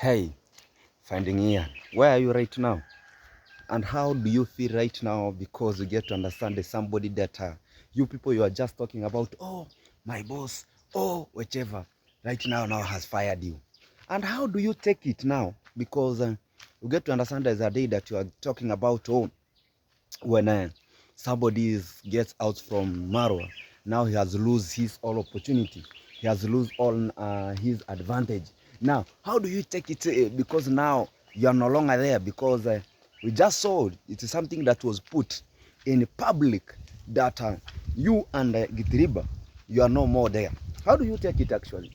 Hey, finding Ian, where are you right now? And how do you feel right now? Because you get to understand there's somebody that you people you are just talking about, oh, my boss, oh, whichever, right now has fired you. And how do you take it now? Because you get to understand there's a day that you are talking about, oh, when somebody gets out from Marwa, now he has lose his all opportunity. He has lose all his advantage. Now, how do you take it? Because now you are no longer there because we just saw it is something that was put in public that you and Gitriba, you are no more there. How do you take it actually?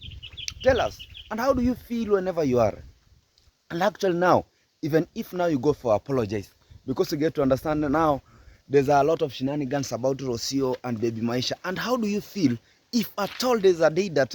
Tell us. And how do you feel whenever you are? And actually now, even if now you go for apologize, because you get to understand now, there's a lot of shenanigans about Rocio and Baby Maisha. And how do you feel if at all there's a day that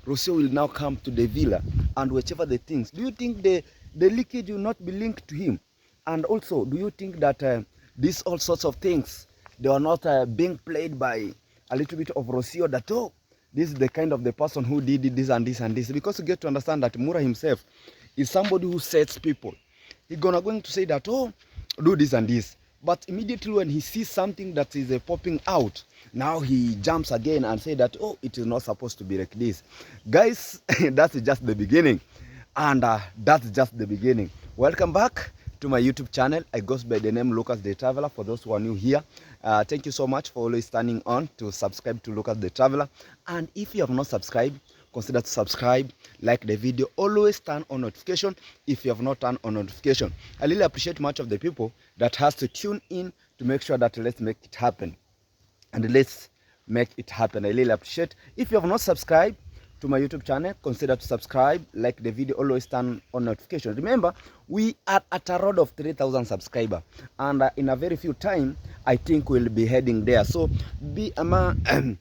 Rocio will now come to the villa and whichever the things? Do you think the leakage will not be linked to him? And also, do you think that these all sorts of things, they are not being played by a little bit of Rocio that, oh, this is the kind of the person who did this and this and this? Because you get to understand that Mura himself is somebody who sets people. He's going to say that, oh, do this and this. But immediately when he sees something that is popping out, now he jumps again and say that, oh, it is not supposed to be like this. Guys, that's just the beginning. And that's just the beginning. Welcome back to my YouTube channel. I go by the name Lucas the Traveler. For those who are new here, thank you so much for always turning on to subscribe to Lucas the Traveler. And if you have not subscribed, consider to subscribe, like the video, always turn on notification if you have not turned on notification. I really appreciate much of the people that has to tune in to make sure that let's make it happen. And let's make it happen. I really appreciate. If you have not subscribed to my YouTube channel, consider to subscribe, like the video, always turn on notification. Remember, we are at a road of 3,000 subscribers, and in a very few time, I think we'll be heading there. So be among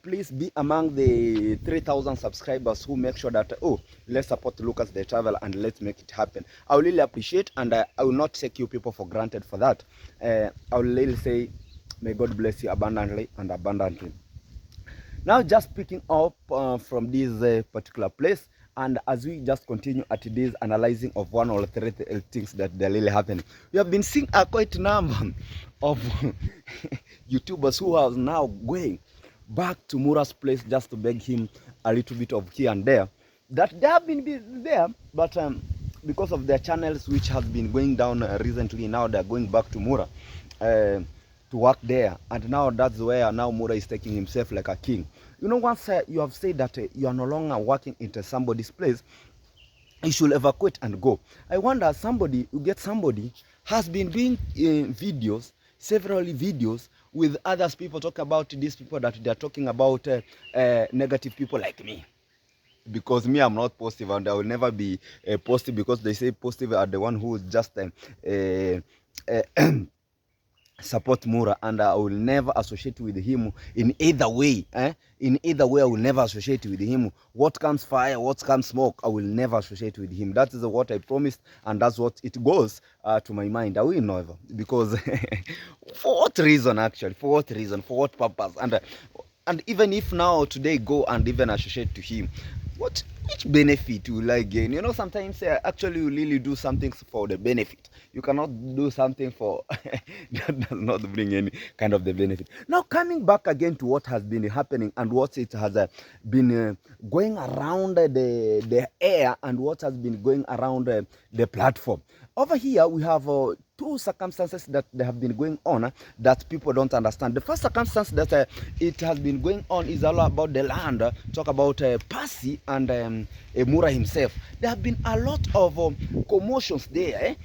please be among the 3,000 subscribers who make sure that, oh, let's support Lucas the Traveler and let's make it happen. I will really appreciate, and I will not take you people for granted for that. I will really say, may God bless you abundantly and abundantly. Now, just picking up from this particular place, and as we just continue at this analyzing of one or three things that are really happening, we have been seeing a quite number of YouTubers who are now going back to Mura's place just to beg him a little bit of here and there. That they have been there, but because of their channels which has been going down recently, now they're going back to Mura to work there. And now that's where now Mura is taking himself like a king. You know, once you have said that you are no longer working into somebody's place, you should evacuate and go. I wonder, somebody, you get somebody, has been doing videos, several videos, with others people talk about these people that they're talking about negative people like me. Because me, I'm not positive, and I will never be positive, because they say positive are the one who is just support Mura, and I will never associate with him in either way. In either way, I will never associate with him. What comes fire, what comes smoke, I will never associate with him. That is what I promised, and that's what it goes to my mind. I will never, because for what reason actually? For what reason? For what purpose? And even if now today go and even associate to him, which benefit will I gain? You know, sometimes actually you really do something for the benefit. You cannot do something for that does not bring any kind of the benefit. Now, coming back again to what has been happening and what it has been going around the air, and what has been going around the platform. Over here, we have two circumstances that they have been going on that people don't understand. The first circumstance that it has been going on is all about the land. Talk about Percy and Mura himself. There have been a lot of commotions there.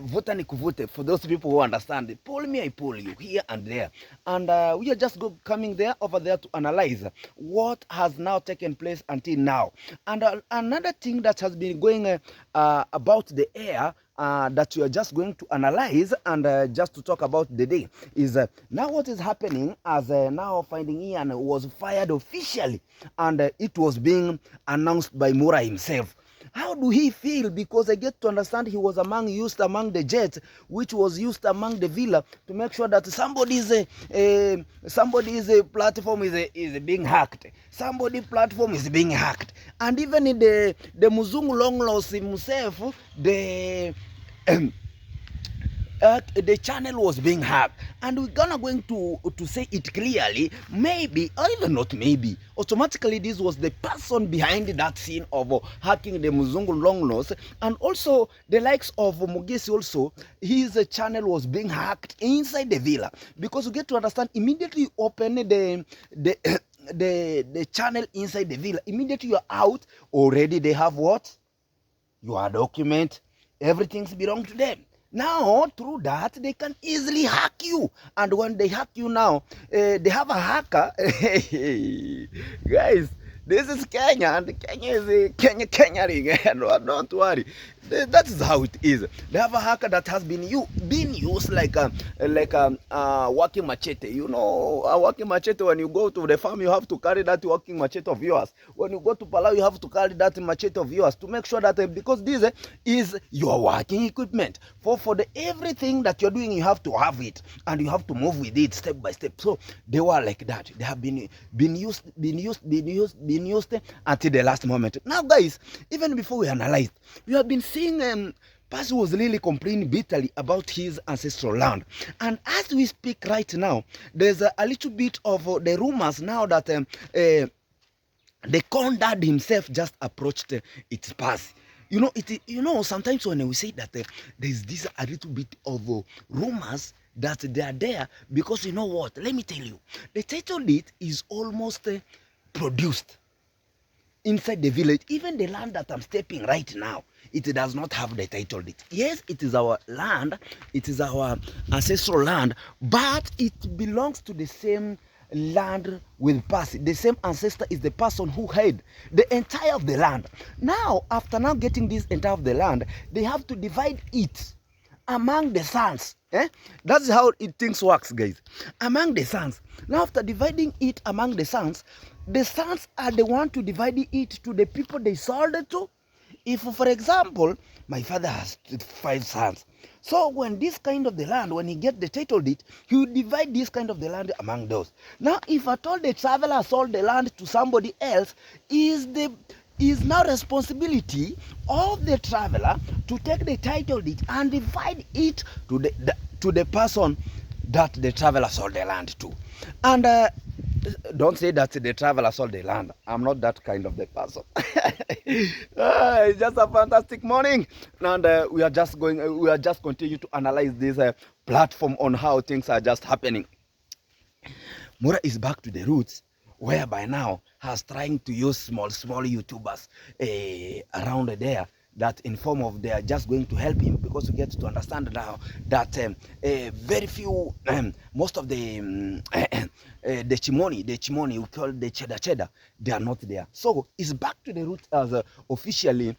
Vote and kuvute, for those people who understand. Pull me, I pull you, here and there. And we are just coming there over there to analyze what has now taken place until now. And another thing that has been going about the air, that we are just going to analyze and just to talk about the day is now what is happening, as now Finding Ian was fired officially, and it was being announced by Mura himself. How do he feel? Because I get to understand he was used among the jets, which was used among the villa to make sure that somebody's platform is being hacked. Somebody platform is being hacked. And even in the Muzungu long loss himself, the channel was being hacked, and we're going to say it clearly, maybe, or even not maybe, automatically this was the person behind that scene of hacking the Muzungu long loss. And also the likes of Mugesi, also his channel was being hacked inside the villa, because you get to understand, immediately you open the channel inside the villa, immediately you're out, already they have what? Your document, everything's belong to them. Now, through that, they can easily hack you. And when they hack you now, they have a hacker. Guys, this is Kenya, and Kenya is Kenya. No, don't worry. That is how it is. They have a hacker that has been used like a working machete. You know, a working machete. When you go to the farm, you have to carry that working machete of yours. When you go to Palau, you have to carry that machete of yours to make sure that because this is your working equipment. For the everything that you're doing, you have to have it, and you have to move with it step by step. So they were like that. They have been used until the last moment. Now, guys, even before we analyzed, we have been seeing Percy was really complaining bitterly about his ancestral land. And as we speak right now, there's a little bit of the rumors now that the corn dad himself just approached its Percy. You know, sometimes when we say that there's this a little bit of rumors that they are there, because you know what? Let me tell you, the title deed is almost produced inside the village. Even the land that I'm stepping right now, it does not have the title deed. Yes, it is our land, it is our ancestral land, but it belongs to the same land with Percy. The same ancestor is the person who had the entire of the land. Now, after now getting this entire of the land, they have to divide it among the sons. That's how things works, guys. Among the sons. Now, after dividing it among the sons are the one to divide it to the people they sold it to. If, for example, my father has 5 sons, so when this kind of the land, when he get the title deed, he will divide this kind of the land among those. Now, if at all the traveler sold the land to somebody else, is now responsibility of the traveler to take the title deed and divide it to the person that the traveler sold the land to. And don't say that the traveler sold the land. I'm not that kind of the person. It's just a fantastic morning, and we are just continue to analyze this platform on how things are just happening. Mura is back to the roots, whereby now has trying to use small YouTubers around there, that in form of they are just going to help him, because we get to understand now that very few, most of the chimoni, we call the cheddar, they are not there. So it's back to the roots as officially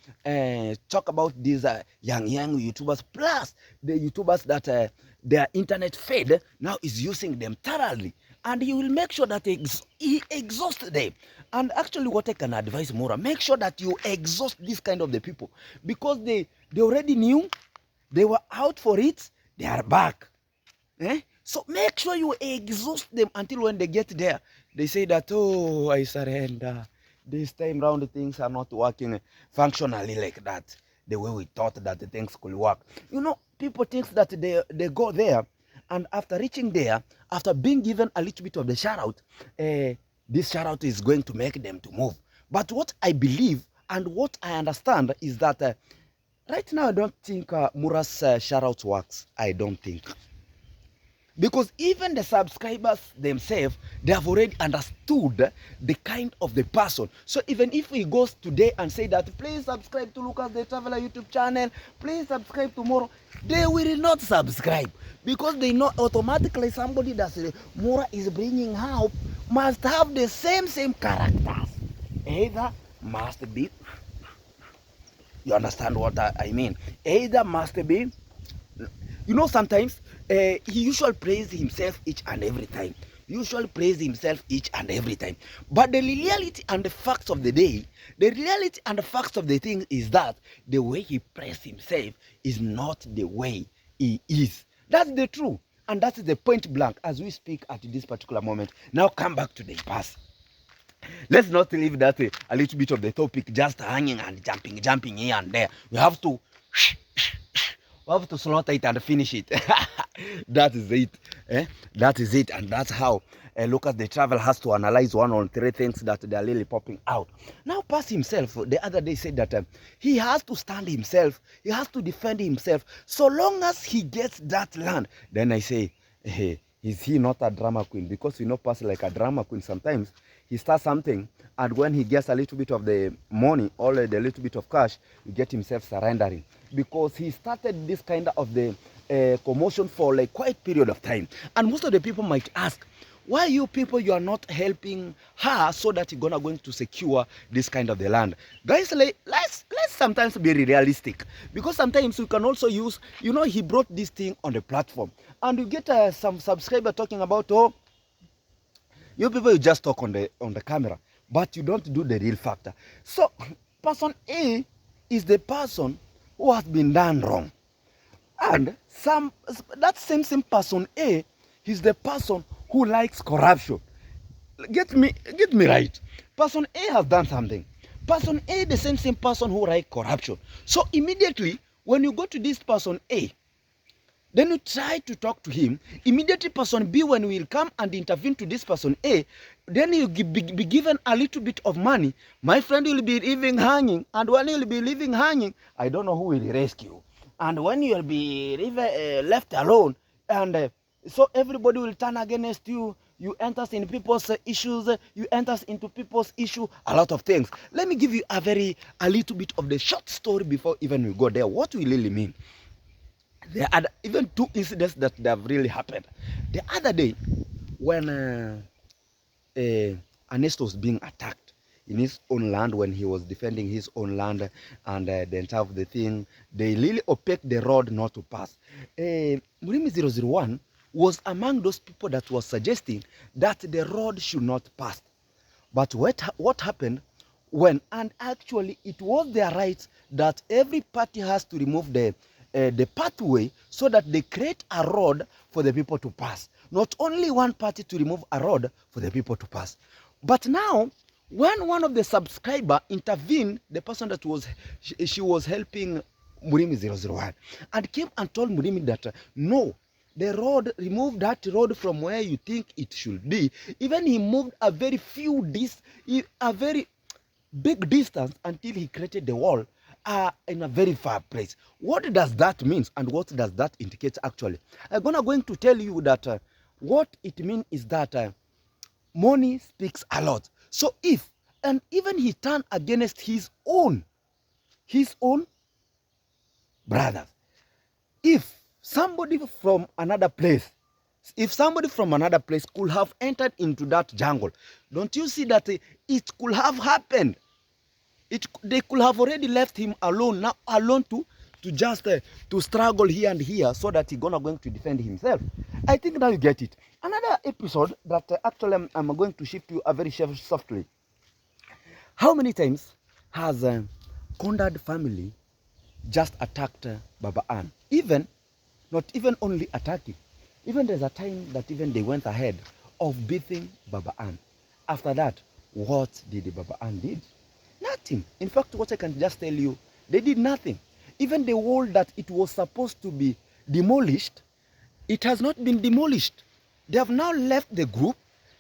talk about these young YouTubers, plus the YouTubers that their internet fed now is using them thoroughly, and he will make sure that he exhausts them. And actually, what I can advise Mora, make sure that you exhaust this kind of the people, because they already knew, they were out for it, they are back. So make sure you exhaust them until when they get there, they say that, oh, I surrender. This time round, things are not working functionally like that, the way we thought that the things could work. You know, people think that they go there, and after reaching there, after being given a little bit of the shout out, this shout out is going to make them to move. But what I believe and what I understand is that right now I don't think Mura's shout out works. I don't think. Because even the subscribers themselves, they have already understood the kind of the person. So even if he goes today and say that, please subscribe to Lucas the Traveler YouTube channel, please subscribe tomorrow, they will not subscribe. Because they know automatically somebody that Mura is bringing out must have the same characters. Either must be, you understand what I mean? Either must be, you know, sometimes he usually praises himself each and every time. usually praise himself each and every time. But the reality and the facts of the day, the reality and the facts of the thing is that the way he praises himself is not the way he is. That's the truth. And that is the point blank as we speak at this particular moment. Now come back to the past. Let's not leave that a little bit of the topic just hanging and jumping here and there. We have to slaughter it and finish it. That is it. That is it. And that's how Lucas the Travel has to analyze one or three things that they are really popping out. Now, Pass himself, the other day said that he has to stand himself. He has to defend himself. So long as he gets that land, then I say, hey, is he not a drama queen? Because you know Pass like a drama queen sometimes. He starts something, and when he gets a little bit of the money or the little bit of cash, he get himself surrendering. Because he started this kind of the commotion for like quite period of time. And most of the people might ask, why you people, you are not helping her so that you're going to secure this kind of the land? Guys, let's sometimes be realistic. Because sometimes we can also use, you know, he brought this thing on the platform. And you get some subscriber talking about, oh, you people, you just talk on the camera, but you don't do the real factor. So, person A is the person who has been done wrong. And that same person A is the person who likes corruption. Get me right. Person A has done something. Person A, the same person who likes corruption. So immediately, when you go to this person A, then you try to talk to him. Immediately, person B, when we will come and intervene to this person A, then you be given a little bit of money. My friend will be leaving hanging. And when you will be leaving hanging, I don't know who will rescue. And when you will be left alone, and so everybody will turn against you. You enter in people's issues. You enter into people's issue. A lot of things. Let me give you a little bit of the short story before even we go there. What we really mean. There are even two incidents that have really happened. The other day, when Ernesto was being attacked in his own land, when he was defending his own land, and the entire of the thing, they really opaque the road not to pass. Murimi 001 was among those people that was suggesting that the road should not pass. But what happened when, and actually it was their right that every party has to remove the pathway so that they create a road for the people to pass. Not only one party to remove a road for the people to pass. But now, when one of the subscriber intervened, the person that she was helping Murimi 001, and came and told Murimi that, no, the road, remove that road from where you think it should be. Even he moved a very big distance until he created the wall. In a very far place. What does that mean, and what does that indicate actually? I'm going to tell you that what it means is that money speaks a lot. So and even he turned against his own brothers. If somebody from another place could have entered into that jungle, don't you see that it could have happened? They could have already left him alone, now alone to just to struggle here and here, so that he's going to defend himself. I think now you get it. Another episode that actually I'm going to shift you very softly. How many times has Kondad family just attacked Baba Ann? Not even only attacking. Even there's a time that even they went ahead of beating Baba Ann. After that, what did Baba Ann did? Nothing. In fact, what I can just tell you, they did nothing. Even the wall that it was supposed to be demolished, it has not been demolished. They have now left the group.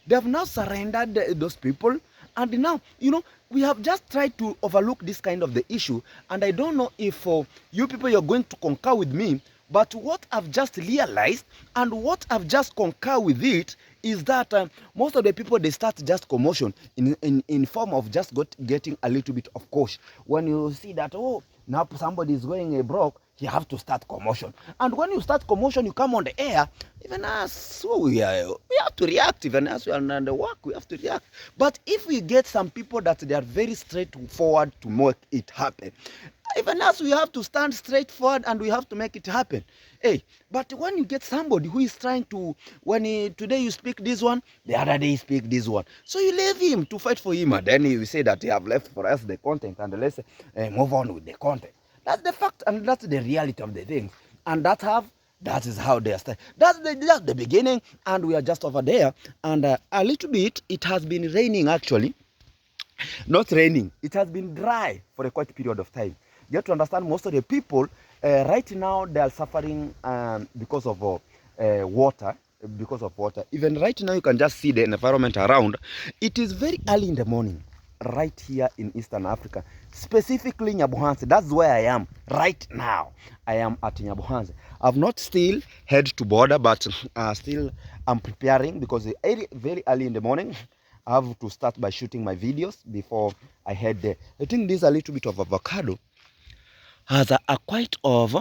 They have now surrendered those people. And now, you know, we have just tried to overlook this kind of the issue. And I don't know if you people are going to concur with me. But what I've just realized and what I've just concur with it is that most of the people, they start just commotion in form of just getting a little bit of coach. When you see that, oh, now somebody is going broke, you have to start commotion. And when you start commotion, you come on the air, even us, we have to react. Even as we are on the work, we have to react. But if we get some people that they are very straightforward to make it happen, Even us, we have to stand straight forward and we have to make it happen. Hey, but when you get somebody who is trying to, today you speak this one, the other day you speak this one, so you leave him to fight for him, and then you say that you have left for us the content, and let's move on with the content. That's the fact, and that's the reality of the things, and that is how they are starting. That's the beginning, and we are just over there, and a little bit, it has been raining actually. Not raining, it has been dry for a quite period of time. You have to understand, most of the people right now, they are suffering because of water. Because of water. Even right now, you can just see the environment around. It is very early in the morning right here in Eastern Africa, specifically Nyabuhanse. That's where I am right now. I am at Nyabuhanse. I've not still head to border, but still I'm preparing because very early in the morning I have to start by shooting my videos before I head there. I think this a little bit of avocado has a quite of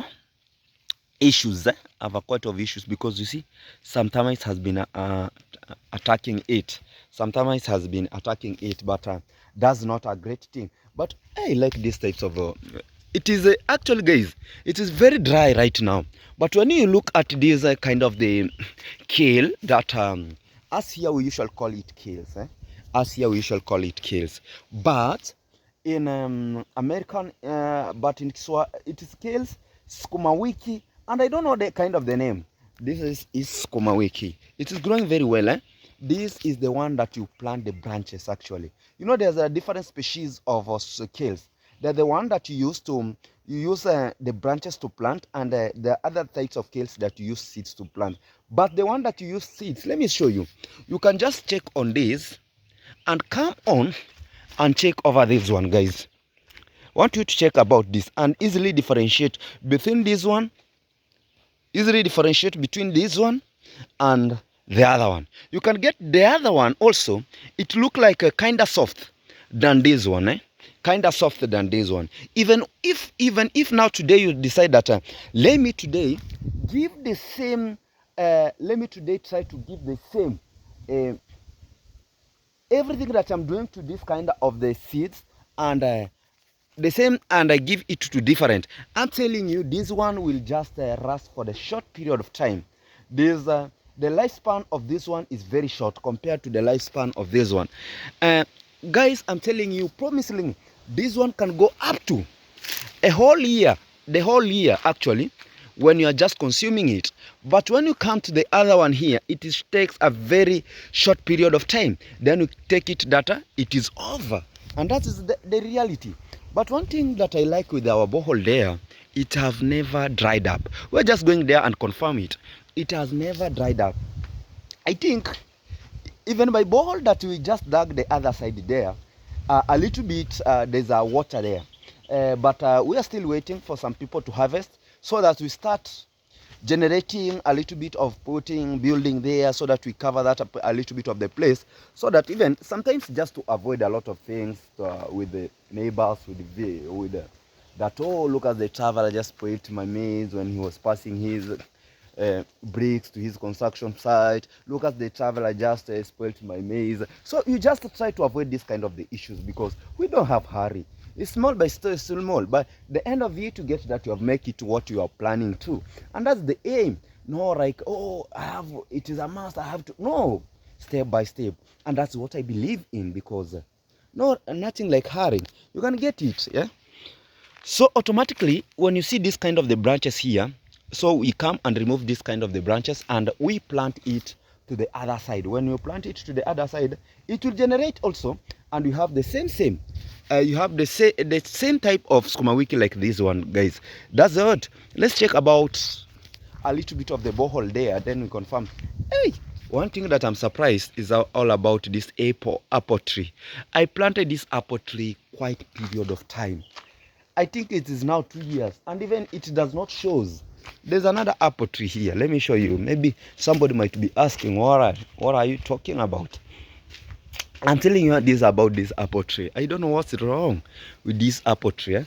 issues. Have a quite of issues because you see, some termites has been attacking it. Some termites has been attacking it, but that's not a great thing. But I like these types of. It is actually, guys, it is very dry right now. But when you look at this kind of the kale that us here we usually call it kales. Us here we usually call it kales, but in American, but in Kiswa, it is kales, skuma wiki, and I don't know the kind of the name. This is skuma wiki. It is growing very well. This is the one that you plant the branches actually. You know, there's a different species of kales. They're the one that you use the branches to plant, and the other types of kales that you use seeds to plant. But the one that you use seeds, let me show you. You can just check on this and come on and check over this one, guys. I want you to check about this and easily differentiate between this one, and the other one. You can get the other one also. It look like a kind of soft than this one, kind of softer than this one. Even if now today you decide that let me today give the same, let me today try to give the same everything that I'm doing to this kind of the seeds, and the same, and I give it to different. I'm telling you, this one will just last for the short period of time. This the lifespan of this one is very short compared to the lifespan of this one. Guys, I'm telling you, promising, this one can go up to a whole year, the whole year actually, when you are just consuming it. But when you come to the other one here, it takes a very short period of time. Then you take it data, it is over. And that is the reality. But one thing that I like with our borehole there, it has never dried up. We're just going there and confirm it. It has never dried up. I think even by borehole that we just dug the other side there, a little bit, there's a water there. But we are still waiting for some people to harvest so that we start generating a little bit of building there, so that we cover that up a little bit of the place, so that even sometimes just to avoid a lot of things with the neighbors, with that, oh, look at the traveler just spoiled my maize when he was passing his bricks to his construction site. Look at the traveler just spoiled my maize. So you just try to avoid this kind of the issues, because we don't have hurry. It's small but still small. But the end of it, to get that, you have make it what you are planning to, and that's the aim. No, like, oh, it is a must, I have to. No, step by step, and that's what I believe in, because nothing like hurry. You can get it, yeah. So automatically, when you see this kind of the branches here, so we come and remove this kind of the branches and we plant it to the other side. When you plant it to the other side, it will generate also, and you have the same. You have the same type of skuma wiki like this one, guys. That's it. Let's check about a little bit of the borehole there, then we confirm. Hey, one thing that I'm surprised is all about this apple tree. I planted this apple tree quite period of time. I think it is now 2 years, and even it does not shows. There's another apple tree here. Let me show you. Maybe somebody might be asking, what are you talking about? I'm telling you this about this apple tree. I don't know what's wrong with this apple tree.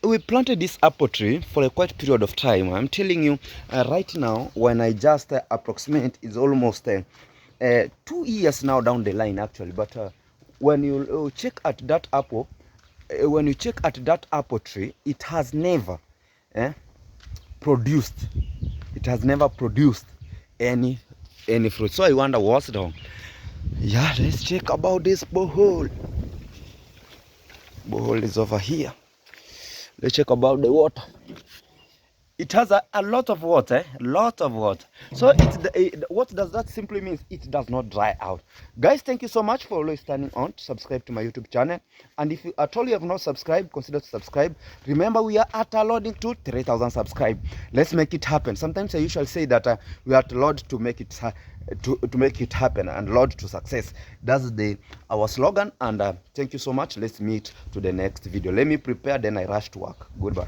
We planted this apple tree for a quite period of time. I'm telling you, right now, when I just approximate, it's almost 2 years now down the line, actually. But when you check at that apple, when you check at that apple tree, it has never produced. It has never produced any fruit. So I wonder what's wrong. Yeah, let's check about this borehole. Borehole is over here. Let's check about the water. It has a lot of water, a lot of water. So what does that simply mean? It does not dry out. Guys, thank you so much for always turning on to subscribe to my YouTube channel. And if you at all you have not subscribed, consider to subscribe. Remember, we are at a loading to 3,000 subscribe. Let's make it happen. Sometimes I usually say that we are at Lord to make it to make it happen, and Lord to success. That's our slogan. And thank you so much. Let's meet to the next video. Let me prepare, then I rush to work. Goodbye.